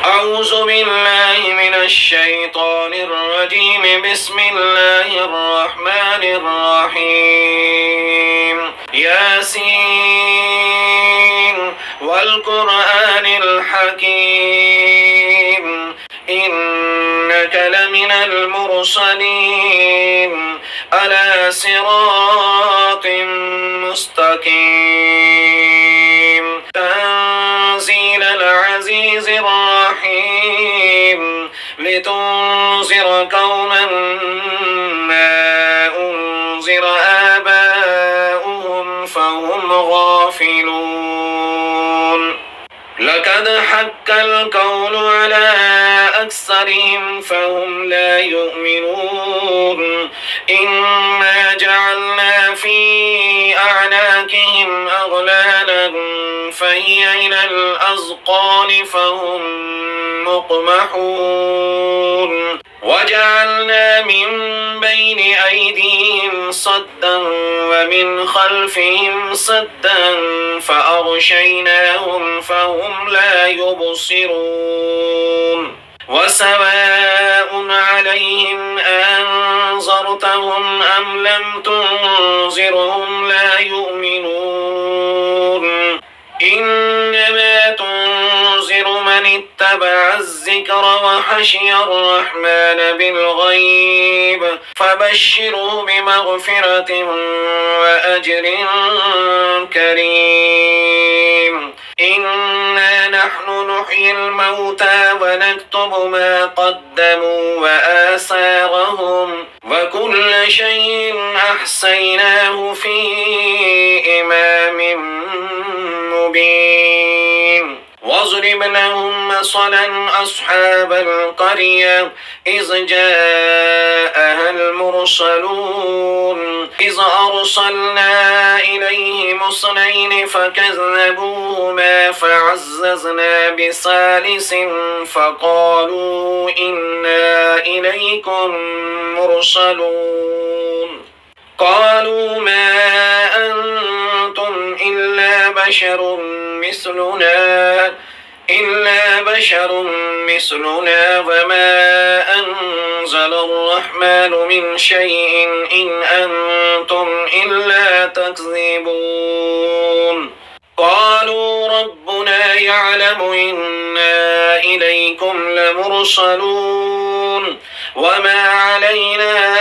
أعوذ بالله من الشيطان الرجيم. بسم الله الرحمن الرحيم. ياسين والقرآن الحكيم إنك لمن المرسلين على صراط مستقيم. تنزيل العزيز الرحيم لتنذر قوما ما أنذر آباؤهم فهم غافلون. لقد حق القول على أكثرهم فهم لا يؤمنون. إنا جعلنا في أعناقهم أغلالا فهي إلى الأذقان فهم مقمحون. وجعلنا من بين أيديهم صدا ومن خلفهم صدا فأغشيناهم فهم لا يبصرون. وسواء عليهم أنذرتهم أم لم تنذرهم لا يؤمنون. إنما تنذر من اتبع الذكر وخشي الرحمن بالغيب فبشره بمغفرة وأجر كريم. إنا نحن نحيي الموتى ونكتب ما قدموا وآثارهم وكل شيء أحصيناه في إمام مبين. واضرب لهم مثلا أصحاب القرية إذ جاءها المرسلون إذ أرسلنا إليهم اثنين فكذبوهما فعززنا بثالث فقالوا إنا إليكم مرسلون. قالوا ما أنتم إلا بشر مثلنا وما أنزل الرحمن من شيء إن أنتم إلا تكذبون. قالوا ربنا يعلم إنا إليكم لمرسلون وما علينا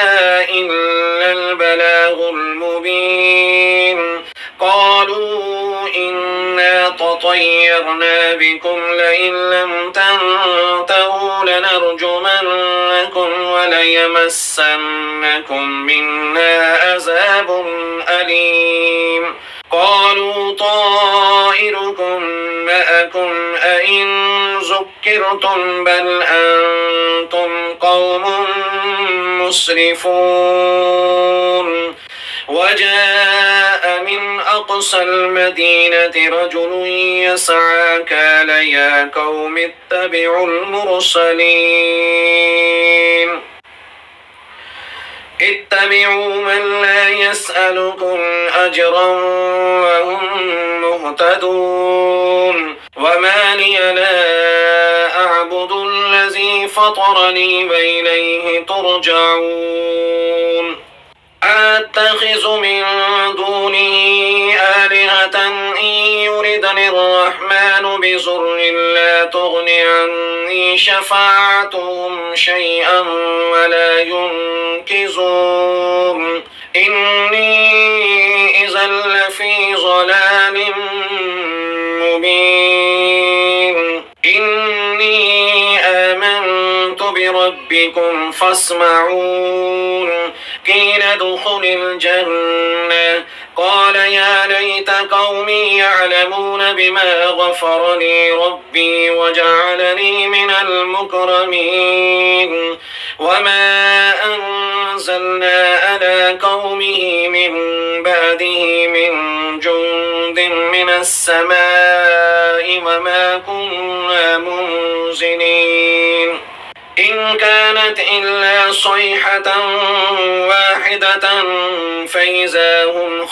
إلا البلاغ المبين. قالوا إنا تطيرنا بكم لئن لم تنتهوا لنرجمنكم وليمسنكم منا عذاب أليم. قالوا طائركم معكم أئن ذكرتم بل أنتم قوم مسرفون. وجاء من أقصى المدينة رجل يسعى قال يا قوم اتبعوا المرسلين اتبعوا من لا يسألكم أجرا وهم مهتدون. وما لي لا أعبد الذي فطرني وإليه ترجعون. أتخذ من دونه آلهة إن يردني الرحمن بضر لا تغن عني شفاعتهم شيئا ولا ينقذون. إني إذا لفي ضلال مبين. إني آمنت بربكم فاسمعون. قيل ادخل الجنة قال يا ليت قومي يعلمون بما غفر لي ربي وجعلني من المكرمين. وما أنزلنا على قومه من بعده من جند من السماء وما كنا منزلين. إن كانت إلا صيحة واحدة فإذا هم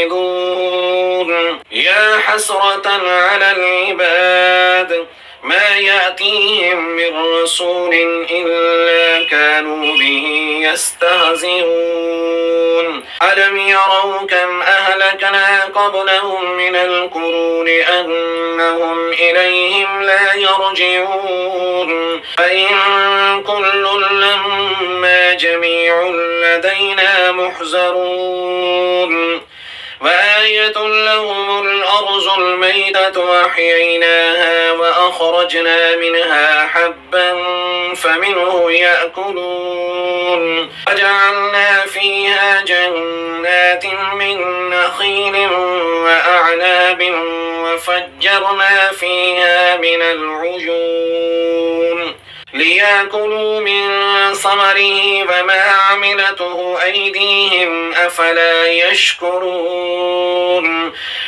خامدون. يا حسرة على العباد ما يأتيهم من رسول إلا كانوا به يستهزئون ألم يروا كم أهلكنا قبلهم من القرون أنهم إليهم لا يرجعون فإن كل لما جميع لدينا محزرون وآية لهم الأرض الميتة أحييناها وأخرجنا منها حبا فمنه يأكلون وجعلنا فيها جنات من نخيل وأعناب وفجرنا فيها من العيون ليأكلوا من ثمره وما عملته أيديهم أفلا يشكرون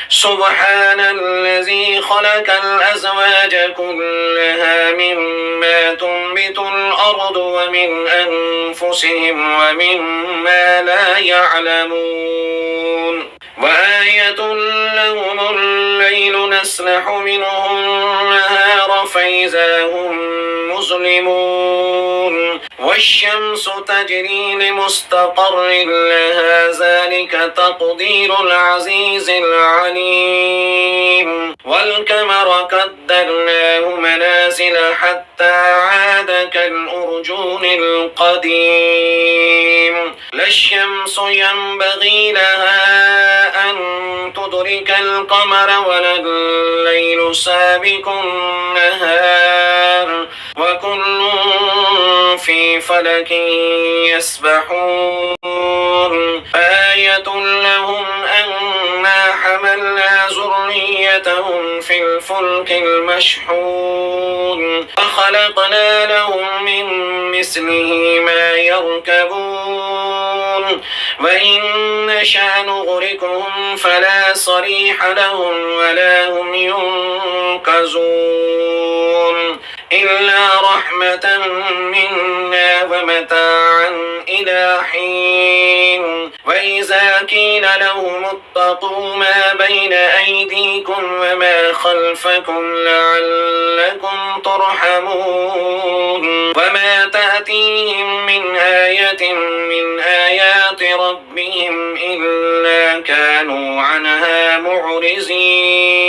سبحان الذي خلق الأزواج كلها مما تنبت الأرض ومن أنفسهم ومما لا يعلمون وآية لهم الليل نسلح منه النهار فإذا هم مظلمون والشمس تجري لمستقر لها ذلك تقدير العزيز العليم والقمر قدرناه منازل حتى عاد كالأرجون القديم لا الشمس ينبغي لها أن تدرك القمر ولا الليل سابق النهار وكل في فلك يسبحون آية لهم أنا حملنا ذريتهم في الفلك المشحون وخلقنا لهم من مثله ما يركبون وإن نشأ نغرقهم فلا صريح لهم ولا هم ينقذون إلا رحمة منا ومتاعا إلى حين وإذا قيل لهم اتقوا ما بين أيديكم وما خلفكم لعلكم ترحمون وما تأتيهم من آية من آيات ربهم إلا كانوا عنها معرضين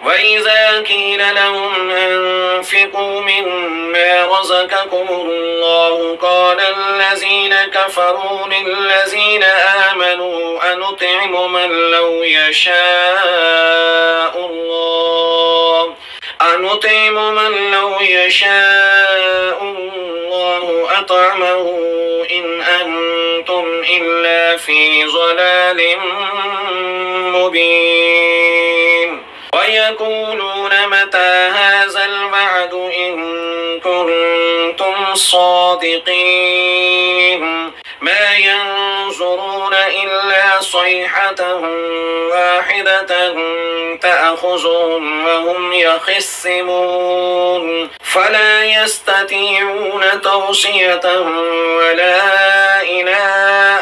وإذا قيل لهم أنفقوا مما رزقكم الله قال الذين كفروا للذين آمنوا أنطعم من لو يشاء الله أطعمه إن أنتم إلا في ضلال مبين ويقولون متى هذا الوعد إن كنتم صادقين ما ينظرون إلا صيحة واحدة تأخذهم وهم يخصمون فلا يستطيعون توصية ولا إلى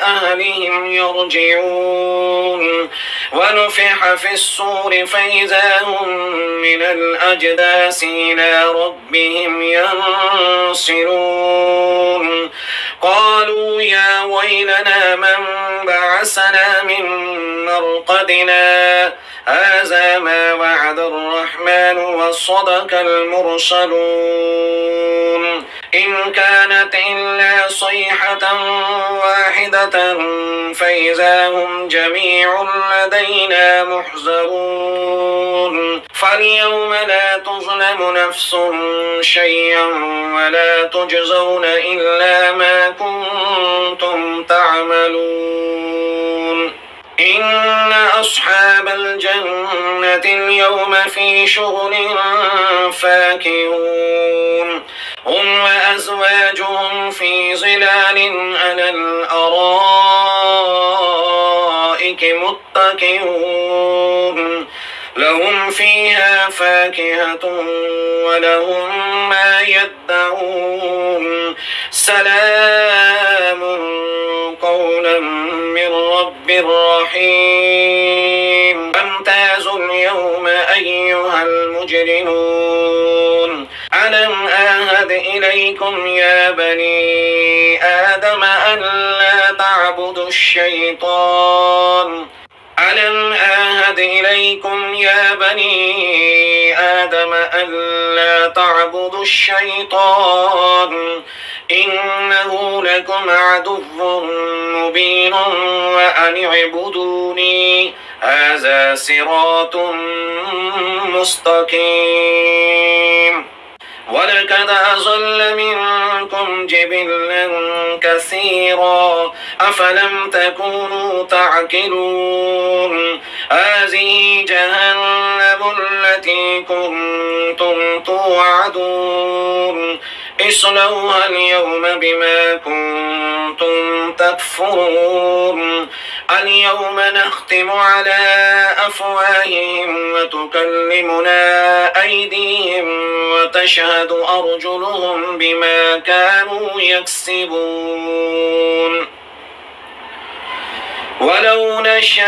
أهلهم يرجعون ونفح في الصور فإذا هم من الأجداث إلى ربهم ينصرون قالوا يا ويلنا من بعثنا من مرقدنا هذا ما وعد الرحمن وصدق المرسلون إن كانت إلا صيحة واحدة فإذا هم جميع لدينا محضرون فاليوم لا تظلم نفس شيئا ولا تجزون إلا ما كنتم تعملون إن أصحاب الجنة اليوم في شغل فاكهون هم وأزواجهم في ظلال على الأرائك متكئون لهم فيها فاكهة ولهم ما يدعون سلام قولا من رب رحيم وامتازوا اليوم أيها المجرمون ألم أعهد إليكم يا بني آدم ألا تعبدوا الشيطان ألم أعهد إليكم يا بني آدم ألا تعبدوا الشيطان إنه لكم عدو مبين وأن اعبدوني هذا صراط مستقيم ولقد أضل منكم جبلا كثيرا أفلم تكونوا تعقلون هذه جهنم التي كنتم توعدون اصلوها اليوم بما كنتم تكفرون اليوم نختم على أفواههم وتكلمنا أيديهم وتشهد أرجلهم بما كانوا يكسبون ولو نشاء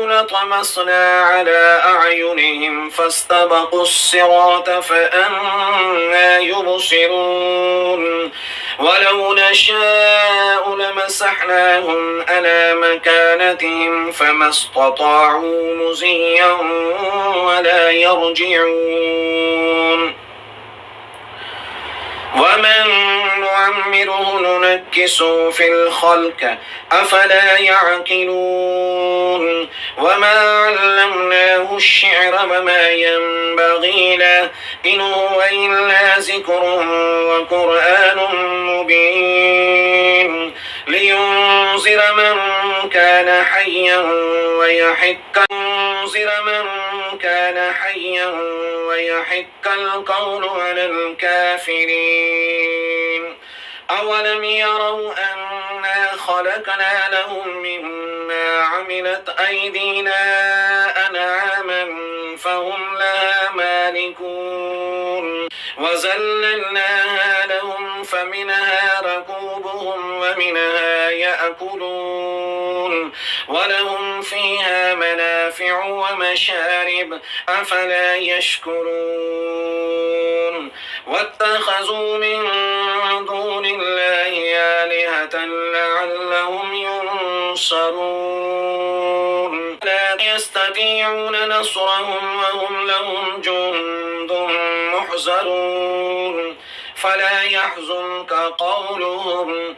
لطمسنا على أعينهم فاستبقوا الصراط فأنى يبصرون ولو نشاء لمسحناهم على مكانتهم فما استطاعوا مزيا ولا يرجعون ومن نعمره ننكسه في الخلق أفلا يعقلون وما علمناه الشعر وما ينبغي له إن هو إلا ذكر وقرآن مبين لينذر من كان حيا ويحق القول على الكافرين أولم يروا أنا خلقنا لهم مما عملت أيدينا أنعاما فهم لها مالكون وذللناها لهم فمنها ركوبهم ومنها يأكلون ولهم فيها منافع ومشارب أفلا يشكرون واتخذوا من دون الله آلهة لعلهم ينصرون لا يستطيعون نصرهم وهم لهم جند محضرون فلا يحزنك قولهم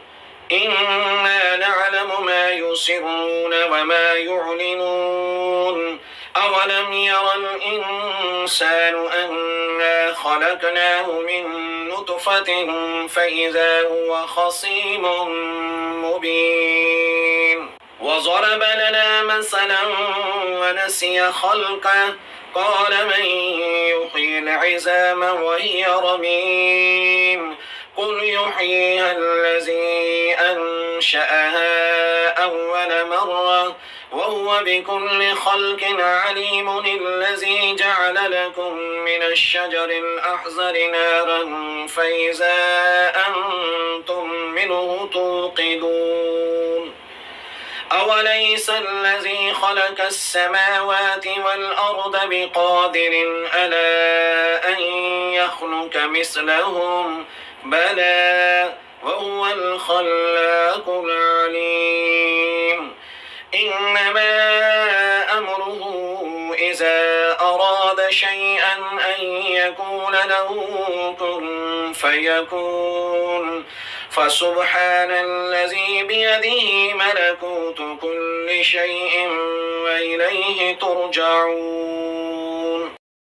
إنا نعلم ما يسرون وما يعلنون أولم ير الإنسان أنا خلقناه من نطفة فإذا هو خصيم مبين وضرب لنا مثلا ونسي خلقه قال من يحيي العظام وهي رميم قل يحييها الذي أنشأها أول مرة وهو بكل خلق عليم الذي جعل لكم من الشجر الأحزر نارا فإذا أنتم منه توقدون أوليس الذي خلق السماوات والأرض بقادر على أن يخلق مثلهم بلى وهو الخلاق العليم إنما أمره إذا أراد شيئا أن يقول له كن فيكون فسبحان الذي بيده ملكوت كل شيء وإليه ترجعون